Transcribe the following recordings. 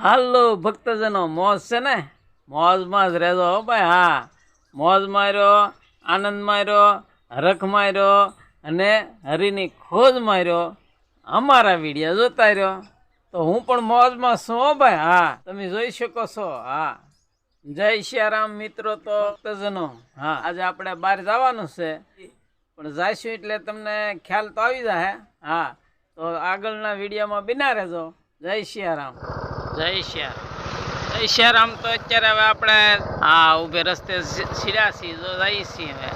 હાલો ભક્તજનો, મોજ છે ને? મોજમાં જ રહેજો હો ભાઈ. હા, મોજ માર્યો, આનંદ માર્યો, હરખ માર્યો અને હરિની ખોજ માર્યો, અમારા વિડીયો જોતા રહ્યો તો હું પણ મોજમાં છું હો ભાઈ. હા, તમે જોઈ શકો છો. હા, જય સિયારામ મિત્રો. તો ભક્તજનો, હા, આજે આપણે બહાર જવાનું છે, પણ જઈશું એટલે તમને ખ્યાલ તો આવી જાય. હા, તો આગળના વિડીયોમાં બિના રહેજો. જય સિયારામ. જય સિયારામ. જય સિયારામ. તો અત્યારે હવે આપણે હા ઉભે રસ્તે સીડ્યા છીએ, જો જઈએ છીએ હવે.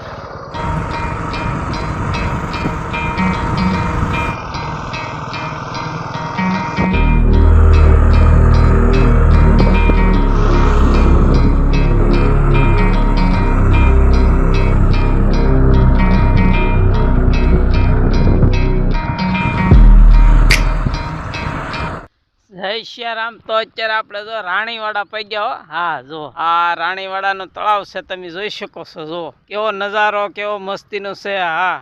જય સિયારામ. તો અત્યારે આપણે જો રાણીવાડા પગ્યા હો. હા, જો આ રાણીવાડાનું તળાવ છે, તમે જોઈ શકો છો. જો કેવો નજારો, કેવો મસ્તીનો છે. હા,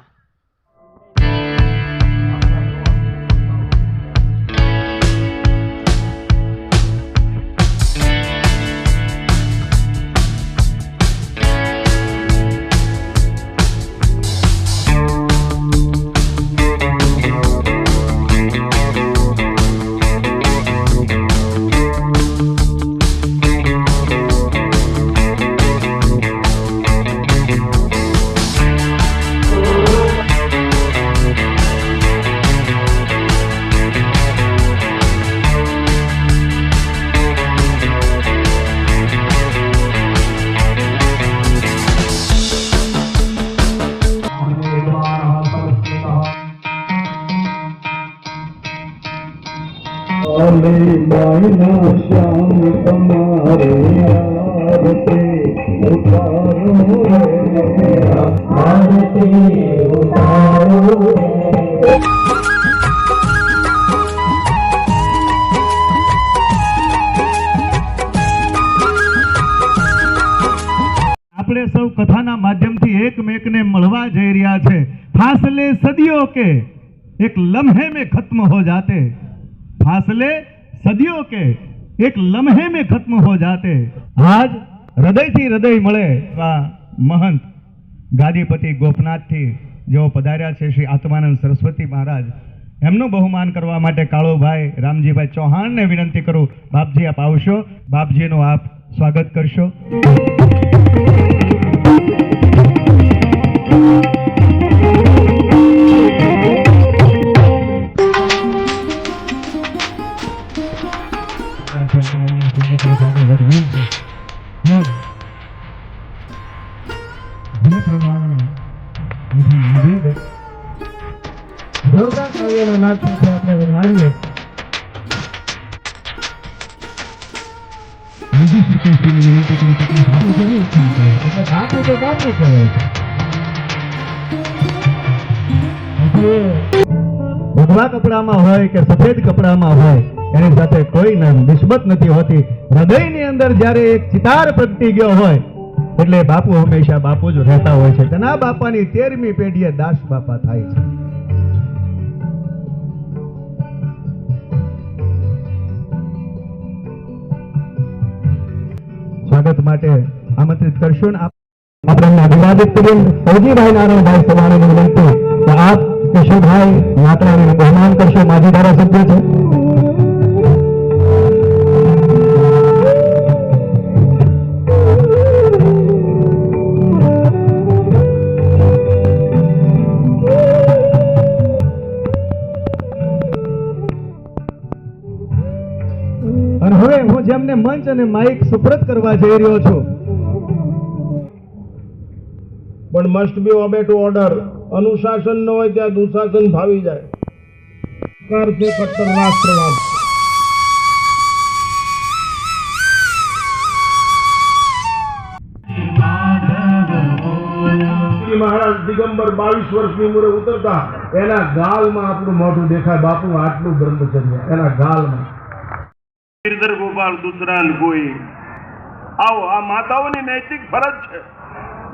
मायना श्याम तुम्हारे आरती उतारो रे, आरती उतारो रे। આપણે સૌ કથાના માધ્યમથી એકમેકને મળવા જઈ રહ્યા છે. ફાસલે સદીઓ કે એક લમ્હે में खत्म हो जाते, फासले सदियों के एक लम्हे में खत्म हो जाते। आज હૃદયથી હૃદય મળે મહંત ગાદીપતિ ગોપનાથથી જેઓ પધાર્યા છે શ્રી આત્માનંદ સરસ્વતી મહારાજ, એમનું બહુમાન કરવા માટે કાળુભાઈ રામજીભાઈ ચૌહાણને વિનંતી કરું, બાપજી આપ આવશો, બાપજીનું આપ સ્વાગત કરશો. ભગવા કપડામાં હોય કે સફેદ કપડામાં હોય એની સાથે કોઈ નિસ્બત નથી હોતી. હૃદયની અંદર જ્યારે એક ચિતાર પ્રગટી ગયો હોય એટલે બાપુ હંમેશા બાપુ જ રહેતા હોય છે. તેના બાપાની 13મી પેઢીએ દાસ બાપા થાય છે. સ્વાગત માટે આમંત્રિત કરશો ને આપણે અભિવાદિત કરીએ. ફૌજીભાઈ નારાયણભાઈ સવાણીની વિનંતી કે આપ કેશુભાઈ નાતરાણીનું બહુમાન કરશો. માજી ધારાસભ્ય છે. અને હવે હું જેમને મંચ અને માઇક સુપ્રત કરવા જઈ રહ્યો છું, પણ must be obey to order. અનુશાસન ન હોય ત્યાં દુશાસન ભાવી જાય. સરકાર છે કટ્ટર રાષ્ટ્રવાદ. મહારાજ દિગંબર 22 વર્ષની ઉંમરે ઉતરતા એના ગાલમાં આપણું મોઢું દેખાય. બાપુ આટલું બ્રહ્મચર્ય એના ગાલમાં. ગિરધર ગોપાલ દુસરાન કોઈ આવો. આ માતાઓની નૈતિક ફરજ છે.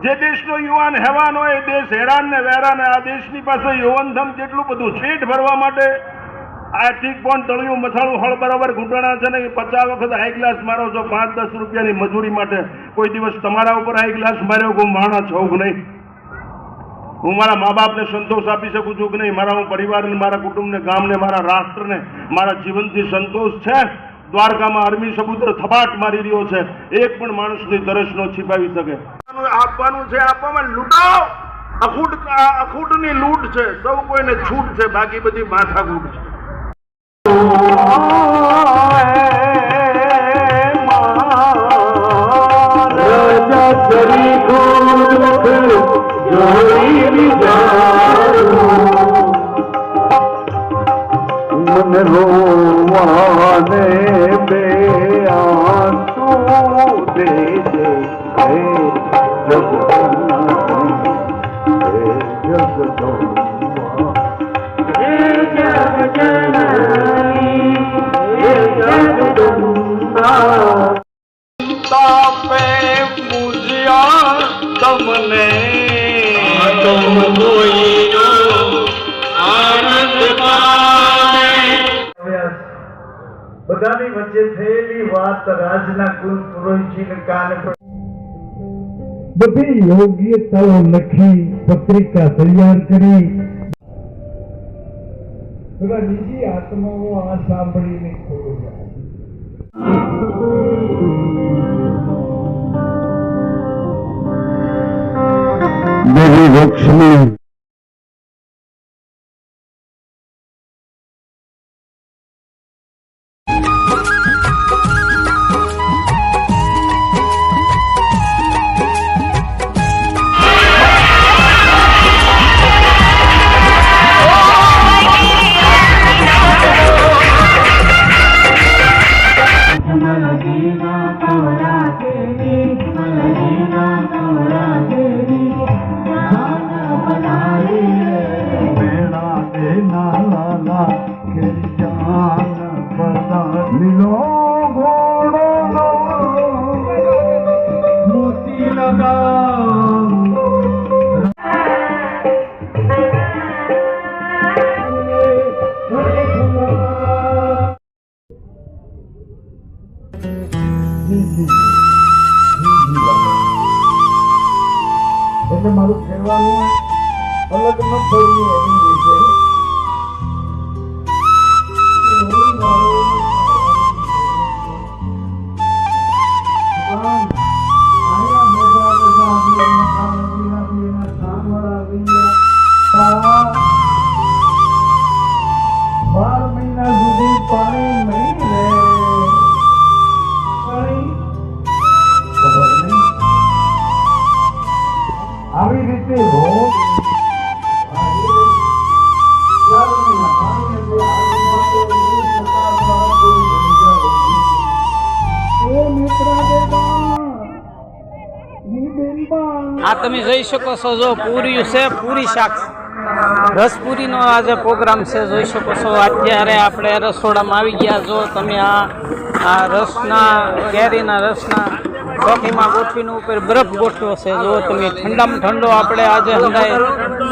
જે દેશનો યુવાન હેવાન હોય એ દેશ હેરાન ને વેરાન. આ દેશની પાસે યૌવનધન કેટલું બધું પેટ ભરવા માટે આ ઠીક પણ તળિયું મસાળું હળ બરાબર ઘૂંટણા છે ને 50 વખત હાઈ ગ્લાસ મારો છો 5-10 રૂપિયાની મજૂરી માટે કોઈ દિવસ તમારા ઉપર હાઈ ગ્લાસ માર્યો હું માણસ છું કે નહીં? હું મારા મા બાપને સંતોષ આપી શકું છું કે નહીં? મારા હું પરિવારને, મારા કુટુંબને, ગામને, મારા રાષ્ટ્રને મારા જીવનથી સંતોષ છે? દ્વારકામાં અરબી સમુદ્ર થપાટ મારી રહ્યો છે, એક પણ માણસની તરસ ન છીપાવી શકે. આપવાનું છે, આપવામાં લૂંટાવ. અખૂટની લૂંટ છે, સૌ કોઈને છૂટ છે, બાકી બધી માથાકૂટ છે. मन रोवाने पे आंसू दे दे हे जगदम्बा हे जगजननी हे जगदम्बा तापे मुझिया तमने तुम कोई आनंद બધાની વચ્ચે થયેલી વાત રાજના કુલ પુરોહિતજીને કાને બધી યોગ્યતાઓ લખી પત્રિકા તૈયાર કરી. બધા બીજી આત્માઓ આ સાંભળીને દેવી લક્ષ્મી એટલે મારું કહેવાનું અલગ ન થયું એની રીતે આવી રીતે રોજ આ તમે જોઈ શકો છો, જો પૂરી છે, પૂરી શાક રસપુરીનો આજે પ્રોગ્રામ છે, જોઈ શકો છો. અત્યારે આપણે રસોડામાં આવી ગયા. જો તમે આ રસના, કેરીના રસના ચોકીમાં ગોઠવીને ઉપર બરફ ગોઠવ્યો છે. જો તમે ઠંડામાં ઠંડો આપણે આજે હંધાય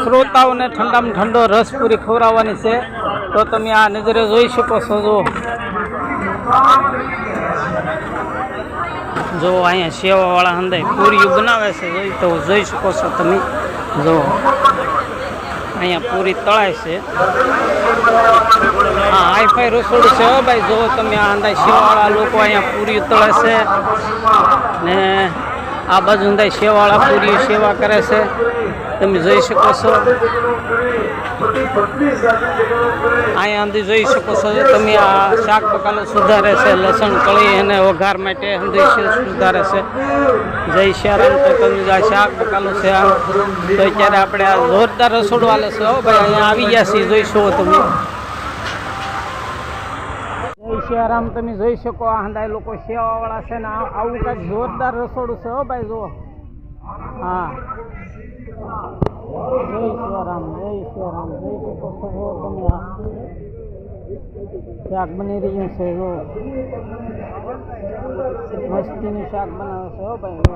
શ્રોતાઓને ઠંડામાં ઠંડો રસપુરી ખવડાવવાની છે, તો તમે આ નજરે જોઈ શકો છો. જો અહીંયા સેવાવાળા હંધાય પૂરી બનાવે છે, જોઈ શકો છો તમે. જો અહીંયા પૂરી તળાય છે. હા, હાઈફાઈ રસોડું છે હો ભાઈ. જો તમે આ અંદાજ સેવાવાળા લોકો અહીંયા પૂરી તળે છે ને આ બાજુ અંદાજ સેવાવાળા પૂરી સેવા કરે છે, તમે જોઈ શકો છો. અહીંયા અંદર જોઈ શકો છો તમે. આ શાક બકાલો સુધારે છે, લસણ કળી અને વઘાર માટે અંદર સુધારે છે. જય શ્યારામ. તો તમે આ શાક બકાલો છે આમ તો અત્યારે આપણે આ જોરદાર રસોડું હાલે છે હો ભાઈ. અહીંયા આવી ગયા છીએ, જોઈશો તમે. જય શ્યારામ. તમે જોઈ શકો આ હંધાય લોકો સેવાવાળા છે ને આવું કંઈક જોરદાર રસોડું છે હો ભાઈ. જુઓ, હા, જય શ્યારામ, જય શ્યારામ. જોઈ શકો છો તમે. આ શાક બની રહ્યું છે. જો મસ્તીનું શાક બનાવે છે હો ભાઈ. જો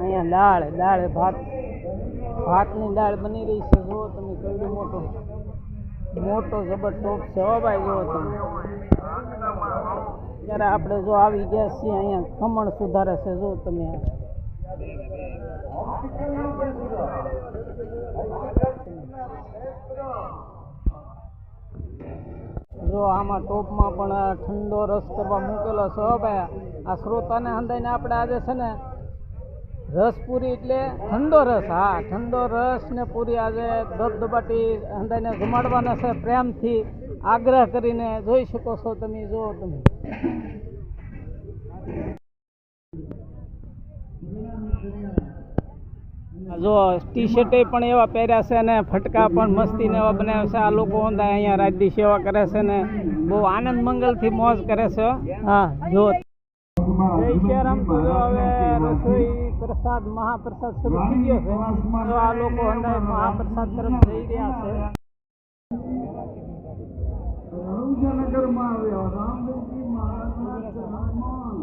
અહીંયા દાળ ભાતની દાળ બની રહી છે. જો તમે કેવડું મોટું મોટો જબર ટોપ છે હો ભાઈ. જો તમે ત્યારે આપણે જો આવી ગયા છીએ અહીંયા ખમણ સુધારે છે. જો તમે જો આમાં ટોપમાં પણ ઠંડો રસ કરવા મૂકેલો છે હો ભાઈ. આ શ્રોતાને હંદાઈને આપણે આજે છે ને રસ પૂરી એટલે ઠંડો રસ. હા, ઠંડો રસ ને પૂરી આજે ધબધબાટી હંદાઈને જમાડવાના છે પ્રેમથી આગ્રહ કરીને. જોઈ શકો છો તમે. જો તમે જો ટી શર્ટે પણ એવા પહેર્યા છે ને ફટકા પણ મસ્તીને એવા બનાવ્યા છે. આ લોકો હંદાય અહીંયા રાજની સેવા કરે છે ને બહુ આનંદ મંગલથી મોજ કરે છે. હા, જો જય શ્યારામ. તો જો હવે રસોઈ પ્રસાદ મહાપ્રસાદ શરૂ થઈ ગયો છે. તો આ લોકો હંદાય મહાપ્રસાદ તરફ જઈ રહ્યા છે. રણુજાનગરમાં આવ્યા રામદેવજી મહારાજના ચરણમાં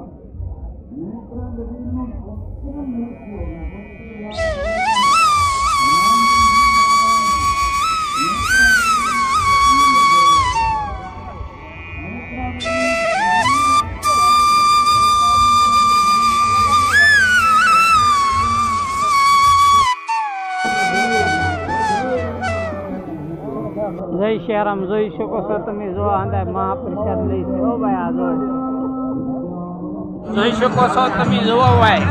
નેત્રંગરીનું ભક્ત જય શ્યારામ. જોઈ શકો છો તમે. જો આંદાય મહાપ્રસાદ લઈ છે હો ભાઈ. આ જો જોઈ શકો છો તમે. જોવો ભાઈ.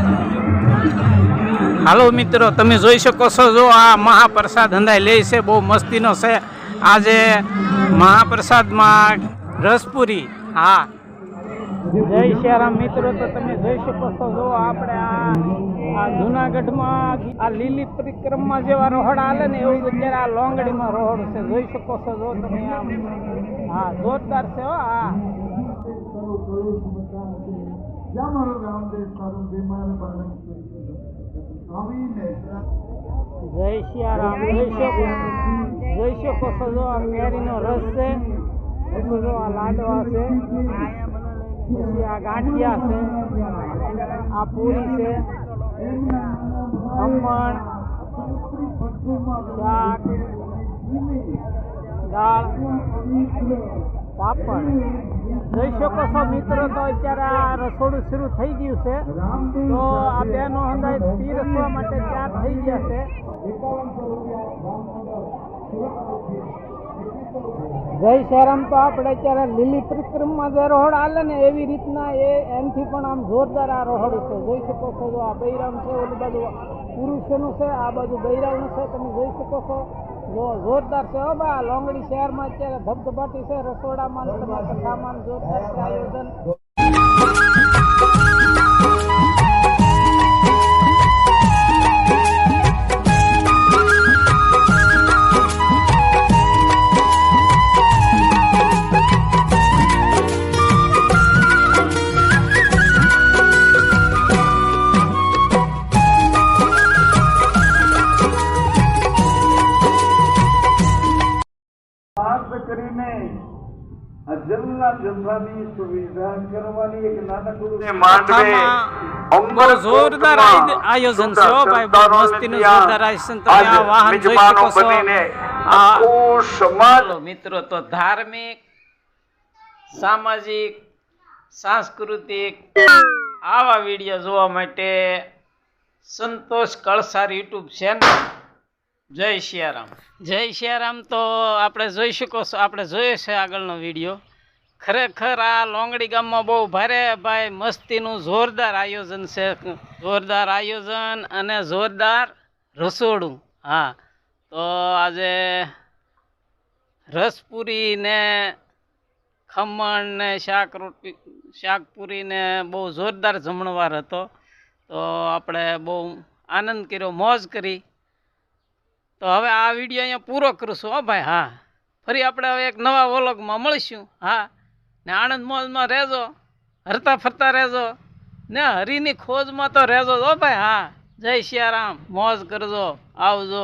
હાલો મિત્રો, તમે જોઈ શકો છો. જો આ મહાપ્રસાદ હંદાય લે છે. બહુ મસ્તીનો છે આજે મહાપ્રસાદમાં રસપુરી. હા, જય શ્યારામ મિત્રો. તો તમે જોઈ શકો છો. જો આપણે આ જુનાગઢમાં આ લીલી પરિક્રમા જેવા રોહડ હાલે ને એવું અત્યારે આ લોંગડીમાં રોહડ છે. જોઈ શકો છો. જો તમે આમ. હા, જોરદાર છે હો. હા, જ્યાં મારો રામદેવ તારું બીમાર બાળક આવીને જય શ્યારામ. જોઈ શકો છો. જો આ કેરીનો રસ છે. જો આ લાડવા છે. પછી આ ગાંઠિયા છે. આ પૂરી છે. ખમણ, શાક, દાળ, પાપડ. જોઈ શકો છો મિત્રો. તો અત્યારે આ રસોડું શરૂ થઈ ગયું છે. તો આ બેનો હંદાય પીરસવા માટે તૈયાર થઈ ગયા છે. જય શ્યારામ. તો આપણે અત્યારે લીલી પરિક્રમમાં જે રોહડ હાલે ને એવી રીતના એનાથી પણ આમ જોરદાર આ રોહડ છે. જોઈ શકો છો. જો આ બૈરામ છે. ઓલી બાજુ પુરુષોનું છે. આ બાજુ બૈરાવનું છે. તમે જોઈ શકો છો. જો જોરદાર છે હો ભાઈ. આ લોંગડી શહેરમાં અત્યારે ધબધબાટી છે. રસોડામાં કથામાં જોરદાર છે આયોજન. કરીને આ જલના જથ્થાની સુવિધા કરવાની એક નાનકડું બહુ જોરદાર આયોજન છે હો ભાઈ. બહુ મસ્તીનું જોરદાર આયોજન. તમે આ વાહન જોઈ શકો છો. મિત્રો, તો ધાર્મિક, સામાજિક, સાંસ્કૃતિક આવા વિડીયો જોવા માટે સંતોષ કળસાર યુટ્યુબ ચેનલ. જય શ્યારામ. જય શ્યારામ. તો આપણે જોઈ શકો છો. આપણે જોઈએ છે આગળનો વિડીયો. ખરેખર આ લોંગડી ગામમાં બહુ ભારે ભાઈ મસ્તીનું જોરદાર આયોજન છે. જોરદાર આયોજન અને જોરદાર રસોડું. હા, તો આજે રસપુરી ને ખમણ ને શાકપુરી ને બહુ જોરદાર જમણવાર હતો. તો આપણે બહુ આનંદ કર્યો, મોજ કરી. તો હવે આ વિડીયો અહીંયા પૂરો કરું છું હો ભાઈ. હા, ફરી આપણે હવે એક નવા વ્લોગમાં મળીશું. હા, ને આનંદ મોજમાં રહેજો, હરતા ફરતા રહેજો ને હરીની ખોજમાં તો રહેજો હો ભાઈ. હા, જય શ્યારામ. મોજ કરજો. આવજો.